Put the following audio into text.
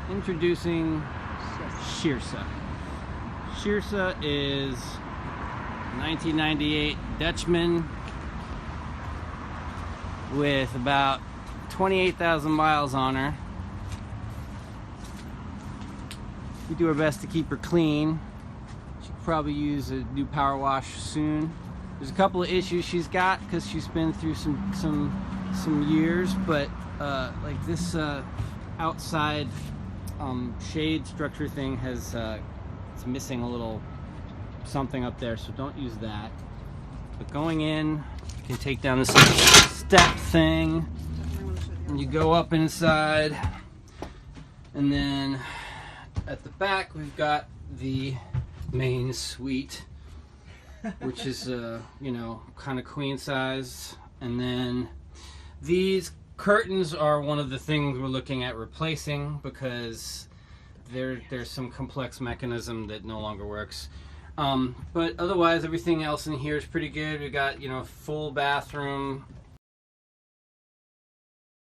Introducing Sheersa. Sheersa is 1998 Dutchman with about 28,000 miles on her. We do our best to keep her clean. She could probably use a new power wash soon. There's a couple of issues she's got because she's been through some years, but like this outside shade structure thing has it's missing a little something up there, so don't use that. But going in, you can take down this step thing and you go up inside, and then at the back we've got the main suite, which is you know, kind of queen size. And then these curtains are one of the things we're looking at replacing because there's some complex mechanism that no longer works. But otherwise, everything else in here is pretty good. We got, you know, full bathroom,